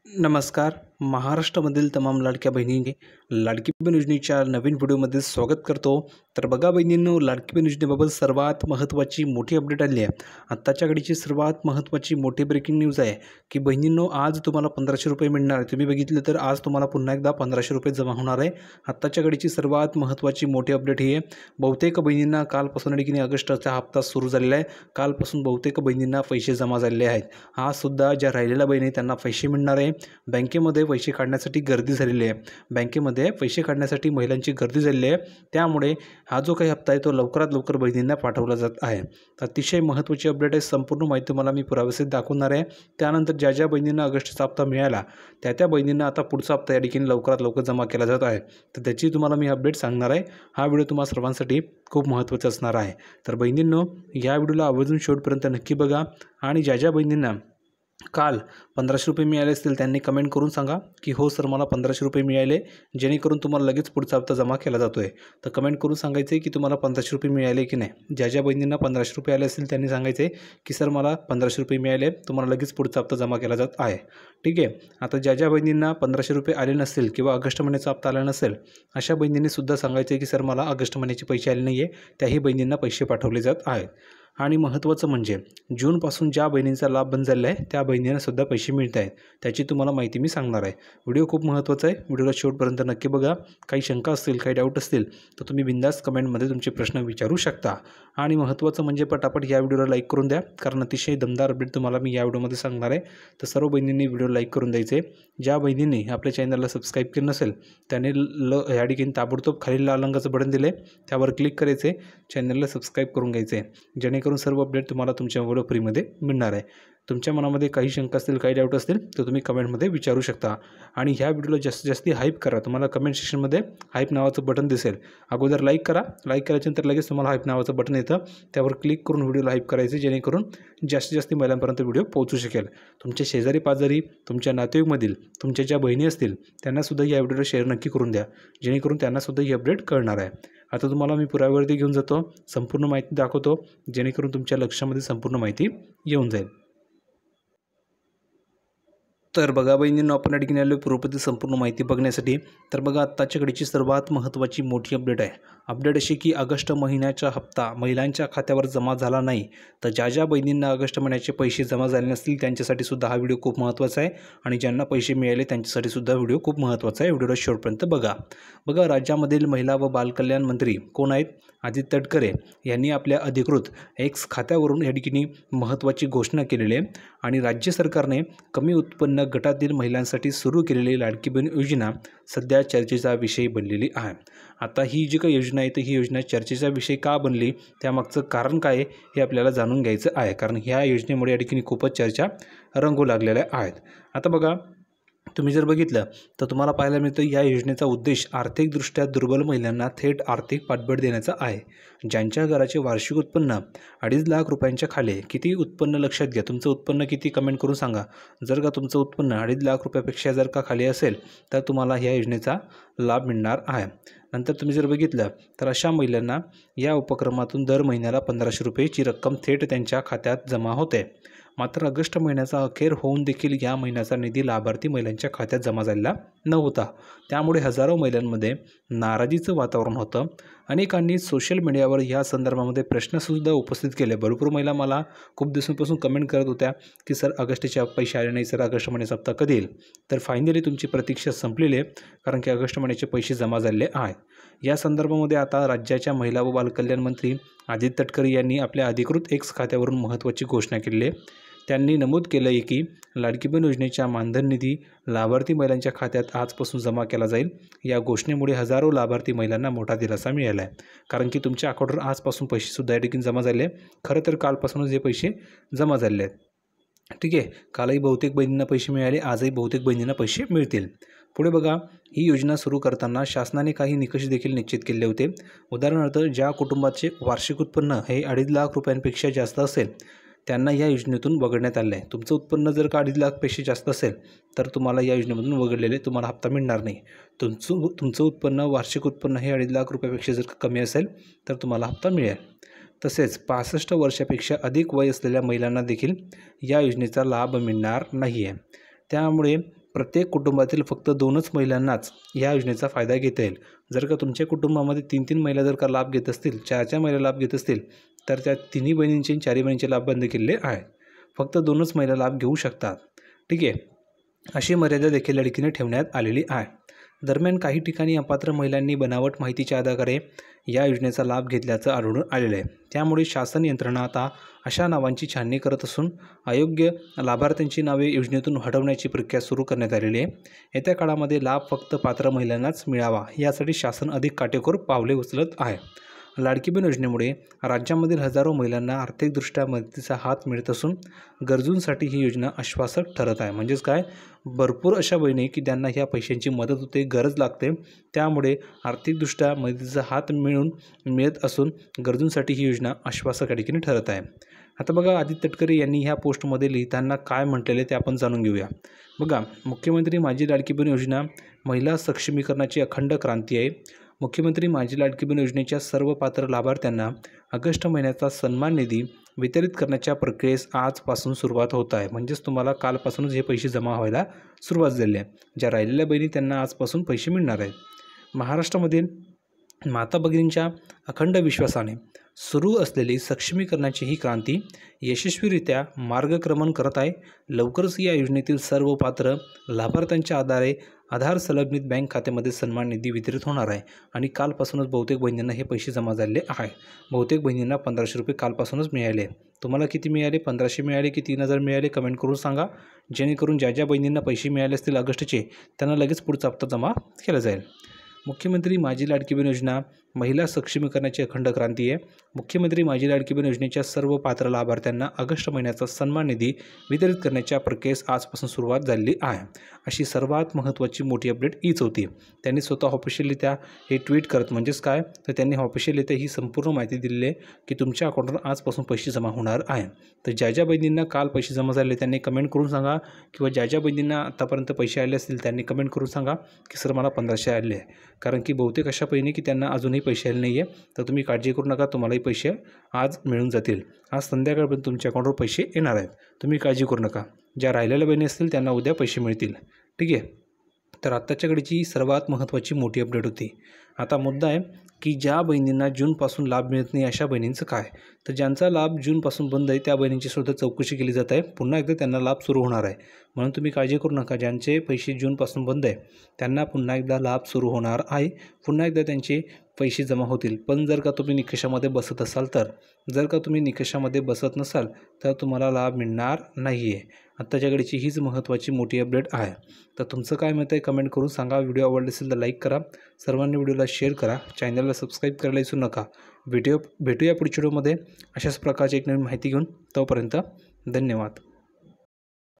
नमस्कार. महाराष्ट्रामधील तमाम लाडक्या बहिणींनी लाडकी बहीण योजनेच्या नवीन व्हिडिओमध्ये स्वागत करतो. तर बघा बहिणींनो, लाडकी बहीण योजनेबाबत सर्वात महत्त्वाची मोठी अपडेट आली आहे. आत्ताच्या घडीची सर्वात महत्त्वाची मोठी ब्रेकिंग न्यूज आहे की बहिणींनो, आज तुम्हाला 1500 रुपये मिळणार आहे. तुम्ही बघितलं तर आज तुम्हाला पुन्हा एकदा 1500 रुपये जमा होणार आहे. आत्ताच्या घडीची सर्वात महत्त्वाची मोठी अपडेट ही आहे. बहुतेक बहिणींना कालपासून आणि ऑगस्टचा हप्ता सुरू झालेला आहे. कालपासून बहुतेक बहिणींना पैसे जमा झालेले आहेत. आजसुद्धा ज्या राहिलेल्या बहिणी त्यांना पैसे मिळणार आहे. बँकेमध्ये पैसे काढण्यासाठी गर्दी झालेली आहे. बँकेमध्ये पैसे काढण्यासाठी महिलांची गर्दी झालेली आहे. त्यामुळे हा जो काही हप्ता आहे तो लवकरात लवकर बहिणींना पाठवला जात आहे. अतिशय महत्त्वाची अपडेट आहे. संपूर्ण माहिती तुम्हाला मी पुराव्यासहित दाखवणार आहे. त्यानंतर ज्या ज्या बहिणींना ऑगस्टचा हप्ता मिळाला त्या बहिणींना आता पुढचा हप्ता या ठिकाणी लवकरात लवकर जमा केला जात आहे. तर त्याची तुम्हाला मी अपडेट सांगणार आहे. हा व्हिडिओ तुम्हाला सर्वांसाठी खूप महत्त्वाचा असणार आहे. तर बहिणींनो, या व्हिडिओला आवर्जून शेवटपर्यंत नक्की बघा. आणि ज्या ज्या बहिणींना काल 1500 रुपये मिळाले असतील त्यांनी कमेंट करून सांगा की हो सर, मला 1500 रुपये मिळाले, जेणेकरून तुम्हाला लगेच पुढचा हप्ता जमा केला जातो आहे. तर कमेंट करून सांगायचं आहे की तुम्हाला 1500 रुपये मिळाले की नाही. ज्या ज्या बहिणींना 1500 रुपये आले असतील त्यांनी सांगायचं आहे की सर, मला 1500 रुपये मिळाले, तुम्हाला लगेच पुढचा हप्ता जमा केला जात आहे. ठीक आहे. आता ज्या ज्या बहिणींना 1500 रुपये आले नसतील किंवा ऑगस्ट महिन्याचा हप्ता आला नसेल अशा बहिणींनी सुद्धा सांगायचं आहे की सर, मला ऑगस्ट महिन्याचे पैसे आले नाही आहे. त्याही बहिणींना पैसे पाठवले जात आहेत. आणि महत्त्वाचं म्हणजे जूनपासून ज्या बहिणींचा लाभ बंद झालेला आहे त्या बहिणींना सुद्धा पैसे मिळत आहेत. त्याची तुम्हाला माहिती मी सांगणार आहे. व्हिडिओ खूप महत्त्वाचा आहे. व्हिडिओला शेवटपर्यंत नक्की बघा. काही शंका असतील, काही डाऊट असतील तर तुम्ही बिंदास कमेंटमध्ये तुमचे प्रश्न विचारू शकता. आणि महत्त्वाचं म्हणजे पटापट या व्हिडिओला लाईक करून द्या, कारण अतिशय दमदार अपडेट तुम्हाला मी या व्हिडिओमध्ये सांगणार आहे. तर सर्व बहिणींनी व्हिडिओ लाईक करून द्यायचे. ज्या बहिणींनी आपल्या चॅनलला सबस्क्राईब केलं नसेल त्याने या ठिकाणी ताबडतोब खालील लाल रंगाचं बटन दिले, त्यावर क्लिक करायचे, चॅनलला सबस्क्राईब करून घ्यायचे, जेणेकरून सर्व अपडेट तुम्हाला तुमच्या व्हिडिओ फ्रीमध्ये मिळणार आहे. तुमच्या मनामध्ये काही शंका असतील, काही डाऊट असतील तर तुम्ही कमेंटमध्ये विचारू शकता. आणि ह्या व्हिडिओला जास्तीत जास्त हाईप करा. तुम्हाला कमेंट सेक्शनमध्ये हाईप नावाचं बटन दिसेल. अगोदर लाईक करा. लाईक केल्यानंतर लगेच तुम्हाला हाईप नावाचं बटन येतं, त्यावर क्लिक करून व्हिडिओला हाईप करायचे, जेणेकरून जास्तीत जास्त महिलांपर्यंत व्हिडिओ पोहोचू शकेल. तुमच्या शेजारी पाजारी, तुमच्या नातेवाईकमधील तुमच्या ज्या बहिणी असतील त्यांनासुद्धा या व्हिडिओला शेअर नक्की करून द्या, जेणेकरून त्यांनासुद्धा ही अपडेट कळणार आहे. आता तुम्हाला मी पुराव्यावरती घेऊन जातो, संपूर्ण माहिती दाखवतो, जेणेकरून तुमच्या लक्षामध्ये संपूर्ण माहिती येऊन जाईल. तर बघा बहिणींनो, आपण या ठिकाणी आलो पूर्वपती संपूर्ण माहिती बघण्यासाठी. तर बघा, आत्ताच्या घडीची सर्वात महत्त्वाची मोठी अपडेट आहे. अपडेट अशी की ऑगस्ट महिन्याचा हप्ता महिलांच्या खात्यावर जमा झाला नाही. तर ज्या ज्या बहिणींना ऑगस्ट महिन्याचे पैसे जमा झाले नसतील त्यांच्यासाठी सुद्धा हा व्हिडिओ खूप महत्त्वाचा आहे. आणि ज्यांना पैसे मिळाले त्यांच्यासाठी सुद्धा व्हिडिओ खूप महत्त्वाचा आहे. व्हिडिओला शेवटपर्यंत बघा. बघा, राज्यामधील महिला व बालकल्याण मंत्री कोण आहेत? आदित्य तटकरे यांनी आपल्या अधिकृत एक्स खात्यावरून या ठिकाणी महत्त्वाची घोषणा केलेली आहे. आणि राज्य सरकारने कमी उत्पन्न गटातील महिलांसाठी सुरू केलेली लाडकी बहीण योजना सध्या चर्चेचा विषय बनलेली आहे. आता ही जी काही योजना आहे तर ही योजना चर्चेचा विषय का बनली, त्यामागचं कारण काय आहे हे आपल्याला जाणून घ्यायचं आहे. कारण ह्या योजनेमुळे या ठिकाणी खूपच चर्चा रंगू लागलेल्या आहेत. आता बघा, तुम्ही जर बघितलं तर तुम्हाला पाहायला मिळतं या योजनेचा उद्देश आर्थिकदृष्ट्या दुर्बल महिलांना थेट आर्थिक पाठबळ देण्याचा आहे. ज्यांच्या घराचे वार्षिक उत्पन्न 2.5 लाख रुपयांच्या खाली. किती उत्पन्न लक्षात घ्या, तुमचं उत्पन्न किती कमेंट करून सांगा. जर का तुमचं उत्पन्न 2.5 लाख रुपयापेक्षा जर का खाली असेल तर तुम्हाला ह्या योजनेचा लाभ मिळणार आहे. नंतर तुम्ही जर बघितलं तर अशा महिलांना या उपक्रमातून दर महिन्याला 1500 रुपयेची रक्कम थेट त्यांच्या खात्यात जमा होते. मात्र ऑगस्ट महिन्याचा अखेर होऊन देखील या महिन्याचा निधी लाभार्थी महिलांच्या खात्यात जमा झालेला नव्हता. त्यामुळे हजारो महिलांमध्ये नाराजीचं वातावरण होतं. अनेकांनी सोशल मीडियावर या संदर्भामध्ये प्रश्नसुद्धा उपस्थित केले. भरपूर महिला मला खूप दिवसांपासून कमेंट करत होत्या की सर, ऑगस्टचे पैसे आले नाही, सर ऑगस्ट महिन्याचा हप्ता कधी येईल. तर फायनली तुमची प्रतीक्षा संपलेली आहे, कारण की ऑगस्ट महिन्याचे पैसे जमा झालेले आहेत. या संदर्भामध्ये आता राज्याच्या महिला व बालकल्याण मंत्री आदित्य तटकरे यांनी आपल्या अधिकृत एक्स खात्यावरून महत्त्वाची घोषणा केली आहे. त्यांनी नमूद केलं आहे की लाडकी बहीण योजनेच्या मानधन निधी लाभार्थी महिलांच्या खात्यात आजपासून जमा केला जाईल. या घोषणेमुळे हजारो लाभार्थी महिलांना मोठा दिलासा मिळाला आहे, कारण की तुमच्या अकाउंटवर आजपासून पैसेसुद्धा या ठिकाणी जमा झाले. खरं तर कालपासूनच हे पैसे जमा झाले आहेत. ठीक आहे. कालही बहुतेक बहिणींना पैसे मिळाले, आजही बहुतेक बहिणींना पैसे मिळतील. पुढे बघा, ही योजना सुरू करताना शासनाने काही निकष देखील निश्चित केले होते. उदाहरणार्थ, ज्या कुटुंबाचे वार्षिक उत्पन्न हे 2.5 लाख रुपयांपेक्षा जास्त असेल त्यांना या योजनेतून वगळण्यात आले आहे. तुमचं उत्पन्न जर का 2.5 लाखपेक्षा जास्त असेल तर तुम्हाला या योजनेमधून वगळलेले तुम्हाला हप्ता मिळणार नाही. तुमचं उत्पन्न वार्षिक उत्पन्न हे 2.5 लाख रुपयापेक्षा जर कमी असेल तर तुम्हाला हप्ता मिळेल. तसेच 65 वर्षापेक्षा अधिक वय असलेल्या महिलांना देखील या योजनेचा लाभ मिळणार नाही आहे. त्यामुळे प्रत्येक कुटुंबातील फक्त 2च महिलांनाच या योजनेचा फायदा घेता येईल. जर का तुमच्या कुटुंबामध्ये 3-3 महिला जर का लाभ घेत असतील, 4-4 महिला लाभ घेत असतील, तर त्या तिन्ही बहिणींचे आणि चारही बहिणींचे लाभ बंद केलेले आहेत. फक्त 2च महिला लाभ घेऊ शकतात. ठीक आहे, अशी मर्यादा देखील लाडकीने ठेवण्यात आलेली आहे. दरम्यान काही ठिकाणी अपात्र महिलांनी बनावट माहितीच्या आधारे या योजनेचा लाभ घेतल्याचं आढळून आलेलं आहे. त्यामुळे शासन यंत्रणा आता अशा नावांची छाननी करत असून अयोग्य लाभार्थ्यांची नावे योजनेतून हटवण्याची प्रक्रिया सुरू करण्यात आलेली आहे. येत्या काळामध्ये लाभ फक्त पात्र महिलांनाच मिळावा यासाठी शासन अधिक काटेकोर पावले उचलत आहे. लाडकी बहीण योजनेमुळे राज्यामधील हजारो महिलांना आर्थिकदृष्ट्या मदतीचा हात मिळत असून गरजूंसाठी ही योजना आश्वासक ठरत आहे. म्हणजेच काय, भरपूर अशा बहिणी की त्यांना ह्या पैशांची मदत होते, गरज लागते, त्यामुळे आर्थिकदृष्ट्या मदतीचा हात मिळत असून गरजूंसाठी ही योजना आश्वासक या ठिकाणी ठरत आहे. आता बघा, आदित्य तटकरे यांनी ह्या पोस्टमध्ये लिहिताना काय म्हटलेले ते आपण जाणून घेऊया. बघा, मुख्यमंत्री माझी लाडकी बहीण योजना महिला सक्षमीकरणाची अखंड क्रांती आहे. मुख्यमंत्री माझी लाडकी बहीण योजनेच्या सर्व पात्र लाभार्थ्यांना ऑगस्ट महिन्याचा सन्मान निधी वितरित करण्याच्या प्रक्रियेस आजपासून सुरुवात होत आहे. म्हणजेच तुम्हाला कालपासूनच हे पैसे जमा व्हायला सुरुवात झाली आहे. ज्या राहिलेल्या बहिणी त्यांना आजपासून पैसे मिळणार आहेत. महाराष्ट्रामधील माता भगिनींच्या अखंड विश्वासाने सुरू असलेली सक्षमीकरणाची ही क्रांती यशस्वीरित्या मार्गक्रमण करत आहे. लवकरच या योजनेतील सर्व पात्र लाभार्थ्यांच्या आधार संलग्नित बँक खात्यामध्ये सन्मान निधी वितरित होणार आहे आणि कालपासूनच बहुतेक बहिणींना हे पैसे जमा झालेले आहे. बहुतेक बहिणींना 1500 रुपये कालपासूनच मिळाले. तुम्हाला किती मिळाले? 1500 मिळाले की 3000 मिळाले? कमेंट करून सांगा, जेणेकरून ज्या बहिणींना पैसे मिळाले असतील ऑगस्टचे त्यांना लगेच पुढचा हप्ता जमा केला जाईल. मुख्यमंत्री माझी लाडकी बहीण योजना महिला सक्षमीकरणाची अखंड क्रांती आहे. मुख्यमंत्री माझी लाडकी बहीण योजनेच्या सर्व पात्र लाभार्थ्यांना ऑगस्ट महिन्याचा सन्मान निधी वितरित करण्याच्या प्रक्रियेस आजपासून सुरुवात झालेली आहे. अशी सर्वात महत्त्वाची मोठी अपडेट हीच होती. त्यांनी स्वतः ऑफिशियलरित्या हे ट्विट करत, म्हणजेच काय, तर त्यांनी ऑफिशियलरित्या ही संपूर्ण माहिती दिलेली आहे की तुमच्या अकाउंटवर आजपासून पैसे जमा होणार आहे. तर ज्या बहिणींना काल पैसे जमा झाले त्यांनी कमेंट करून सांगा, किंवा ज्या बहिणींना आतापर्यंत पैसे आले असतील त्यांनी कमेंट करून सांगा की सर मला 1500 आले आहे. कारण की बहुतेक अशा बहिणी की त्यांना अजूनही पैसे आले नाही आहे. तर तुम्ही काळजी करू नका, तुम्हालाही पैसे आज मिळून जातील. आज संध्याकाळपर्यंत तुमच्या अकाउंटवर पैसे येणार आहेत. तुम्ही काळजी करू नका. ज्या राहिलेल्या बहिणी असतील त्यांना उद्या पैसे मिळतील. ठीक आहे, तर आत्ताच्या घडीची सर्वात महत्त्वाची मोठी अपडेट होती. आता मुद्दा आहे की ज्या बहिणींना जूनपासून लाभ मिळत नाही अशा बहिणींचं काय. तर ज्यांचा लाभ जूनपासून बंद आहे त्या बहिणींची सुद्धा चौकशी केली जात आहे. पुन्हा एकदा त्यांना लाभ सुरू होणार आहे. म्हणून तुम्ही काळजी करू नका. ज्यांचे पैसे जूनपासून बंद आहे त्यांना पुन्हा एकदा लाभ सुरू होणार आहे. पुन्हा एकदा त्यांचे पैसे जमा होतील. पण जर का तुम्ही निकषामध्ये बसत असाल तर, जर का तुम्ही निकषामध्ये बसत नसाल तर तुम्हाला लाभ मिळणार नाही आहे. आत्ताच्या घडीची हीच महत्त्वाची मोठी अपडेट आहे. तर तुमचं काय मत आहे कमेंट करून सांगा. व्हिडिओ आवडला असेल तर लाईक करा, सर्वांनी व्हिडिओला शेअर करा, चॅनलला सबस्क्राईब करायला विसरू नका. भेटूया पुढच्या व्हिडिओमध्ये अशाच प्रकारची एक नवीन माहिती घेऊन. तोपर्यंत धन्यवाद.